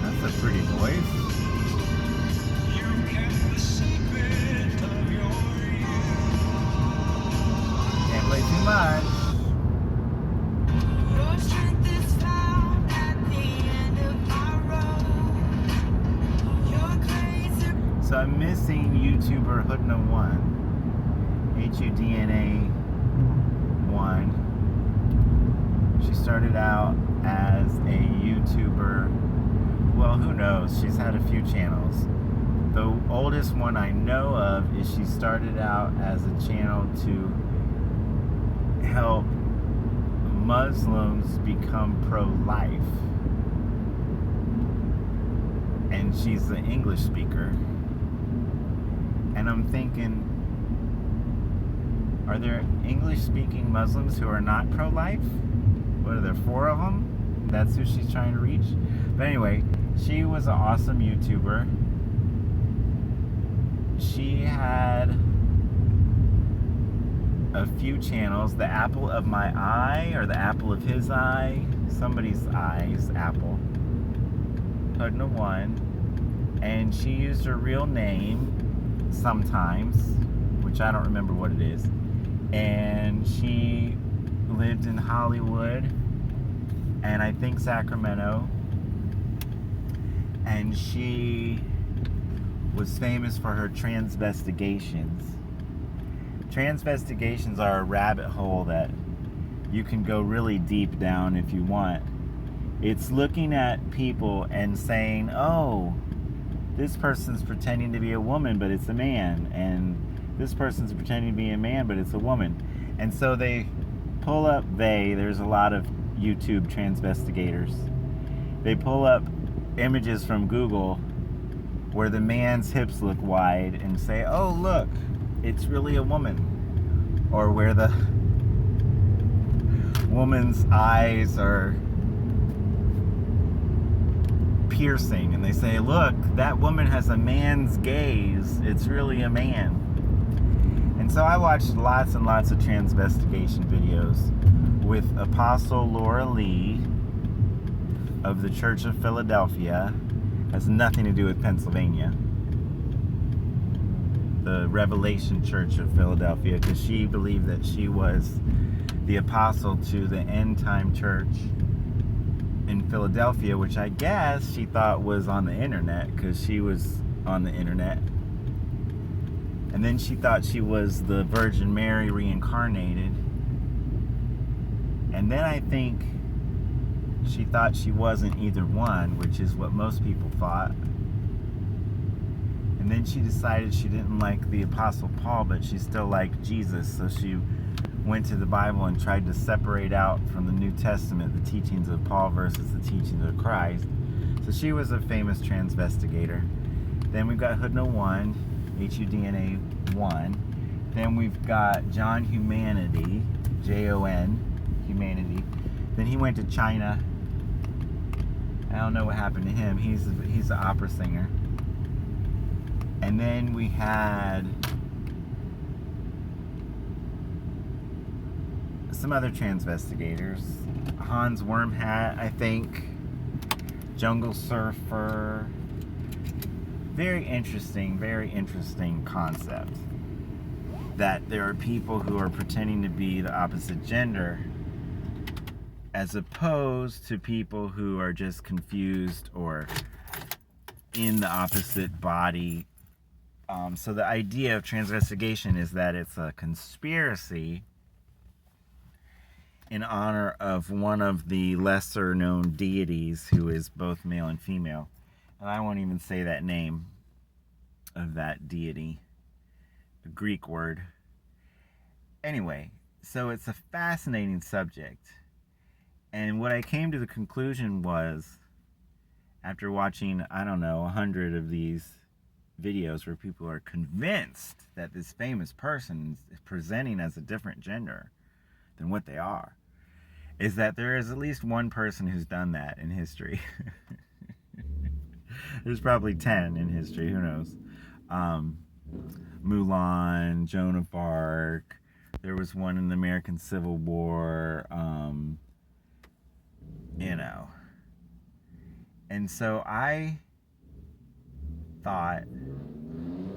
That's a pretty voice. Can't play too much. So I'm missing YouTuber hudna1, hudna1. She started out as a YouTuber. Well, who knows? She's had a few channels. The oldest one I know of is she started out as a channel to help Muslims become pro-life. And she's an English speaker. And I'm thinking, are there English-speaking Muslims who are not pro-life? What are there, 4 of them? That's who she's trying to reach? But anyway, she was an awesome YouTuber. She had a few channels. The apple of my eye, or the apple of his eye. Somebody's eye's apple. hudna1. And she used her real name sometimes, which I don't remember what it is. And she lived in Hollywood and I think Sacramento. And she was famous for her transvestigations. Transvestigations are a rabbit hole that you can go really deep down if you want. It's looking at people and saying, oh, this person's pretending to be a woman, but it's a man. And this person's pretending to be a man, but it's a woman. And so they pull up, there's a lot of YouTube transvestigators. They pull up images from Google where the man's hips look wide and say, oh, look, it's really a woman. Or where the woman's eyes are piercing and they say, look, that woman has a man's gaze, it's really a man. And so I watched lots and lots of transvestigation videos with Apostle Laura Lee of the Church of Philadelphia. Has nothing to do with Pennsylvania. The Revelation Church of Philadelphia, because she believed that she was the apostle to the end time church in Philadelphia, which I guess she thought was on the internet, because she was on the internet. And then she thought she was the Virgin Mary reincarnated. And then I think she thought she wasn't either one, which is what most people thought. And then she decided she didn't like the Apostle Paul, but she still liked Jesus. So she went to the Bible and tried to separate out from the New Testament the teachings of Paul versus the teachings of Christ. So she was a famous transvestigator. Then we've got hudna1, hudna1. Then we've got John Humanity, Jon, Humanity. Then he went to China. I don't know what happened to him. He's an opera singer. And then we had some other transvestigators. Hans Wormhat, I think. Jungle Surfer. Very interesting concept. That there are people who are pretending to be the opposite gender, as opposed to people who are just confused or in the opposite body. So the idea of transvestigation is that it's a conspiracy in honor of one of the lesser known deities who is both male and female. And I won't even say that name of that deity, the Greek word. Anyway, so it's a fascinating subject. And what I came to the conclusion was, after watching, 100 of these videos where people are convinced that this famous person is presenting as a different gender, than what they are, is that there is at least one person who's done that in history. There's probably 10 in history, who knows. Um, Mulan, Joan of Arc. There was one in the American Civil War. You know. And so I thought,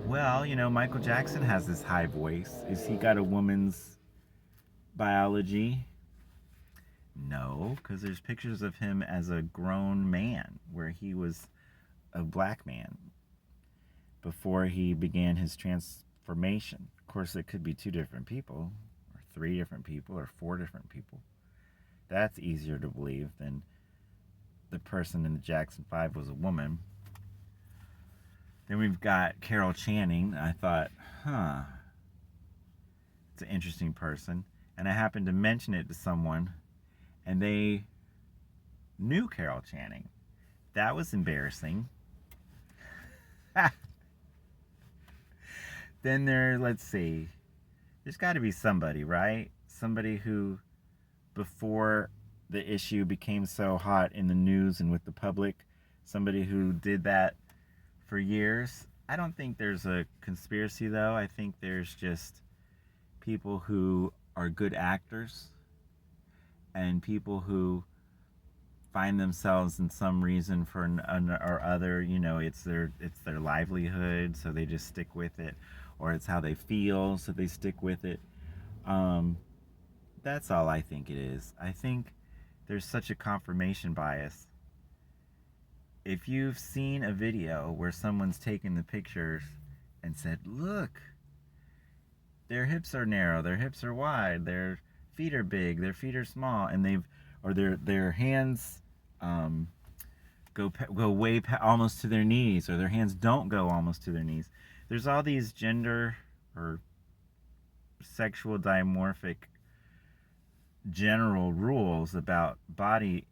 well, Michael Jackson has this high voice. Is he got a woman's biology? No, because there's pictures of him as a grown man where he was a black man before he began his transformation. Of course, it could be 2 different people, or 3 different people, or 4 different people. That's easier to believe than the person in the Jackson 5 was a woman. Then we've got Carol Channing. I thought, it's an interesting person. And I happened to mention it to someone, and they knew Carol Channing. That was embarrassing. Then let's see, there's got to be somebody, right? Somebody who, before the issue became so hot in the news and with the public, somebody who did that for years. I don't think there's a conspiracy, though. I think there's just people who are good actors and people who find themselves in some reason for or other, it's their livelihood, so they just stick with it, or it's how they feel, so they stick with it. That's all I think it is. I think there's such a confirmation bias. If you've seen a video where someone's taken the pictures and said, look, their hips are narrow, their hips are wide, their feet are big, their feet are small, and their hands go way almost to their knees, or their hands don't go almost to their knees. There's all these gender or sexual dimorphic general rules about body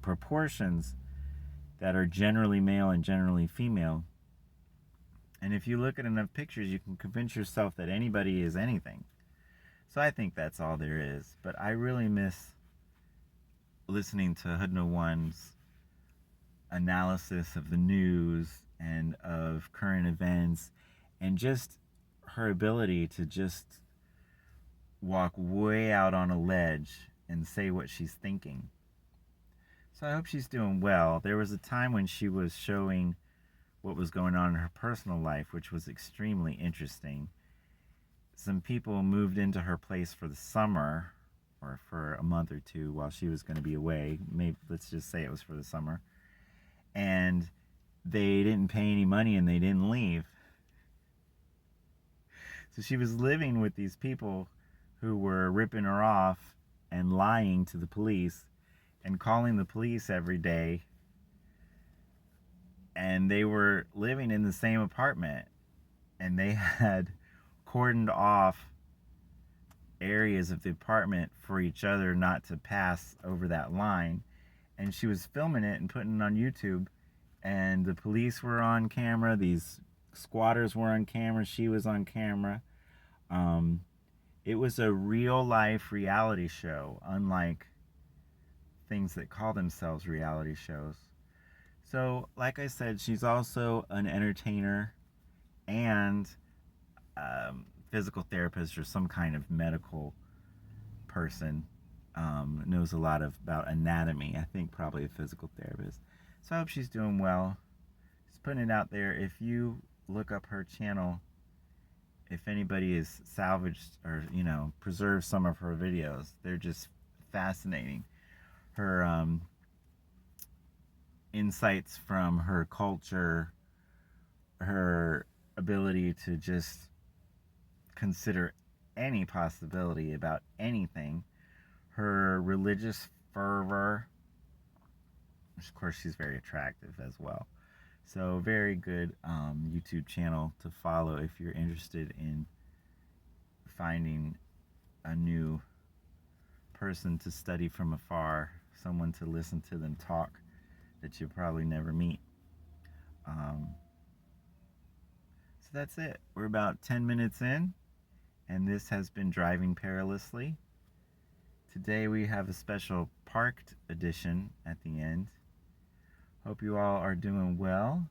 proportions that are generally male and generally female. And if you look at enough pictures, you can convince yourself that anybody is anything. So I think that's all there is. But I really miss listening to hudna1's analysis of the news and of current events, and just her ability to just walk way out on a ledge and say what she's thinking. So I hope she's doing well. There was a time when she was showing what was going on in her personal life, which was extremely interesting. Some people moved into her place for the summer, or for a month or 2 while she was going to be away. Maybe let's just say it was for the summer. And they didn't pay any money and they didn't leave. So she was living with these people who were ripping her off and lying to the police and calling the police every day. And they were living in the same apartment, and they had cordoned off areas of the apartment for each other not to pass over that line. And she was filming it and putting it on YouTube, and the police were on camera, these squatters were on camera, she was on camera. It was a real life reality show, unlike things that call themselves reality shows. So, like I said, she's also an entertainer and physical therapist, or some kind of medical person. Knows a lot about anatomy. I think probably a physical therapist. So I hope she's doing well. Just putting it out there. If you look up her channel, if anybody has salvaged or preserved some of her videos, they're just fascinating. Her insights from her culture, her ability to just consider any possibility about anything, her religious fervor, which of course she's very attractive as well. So very good YouTube channel to follow if you're interested in finding a new person to study from afar, someone to listen to them talk that you'll probably never meet. So that's it. We're about 10 minutes in, and this has been Driving Perilously. Today we have a special parked edition at the end. Hope you all are doing well,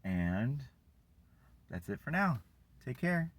and that's it for now. Take care.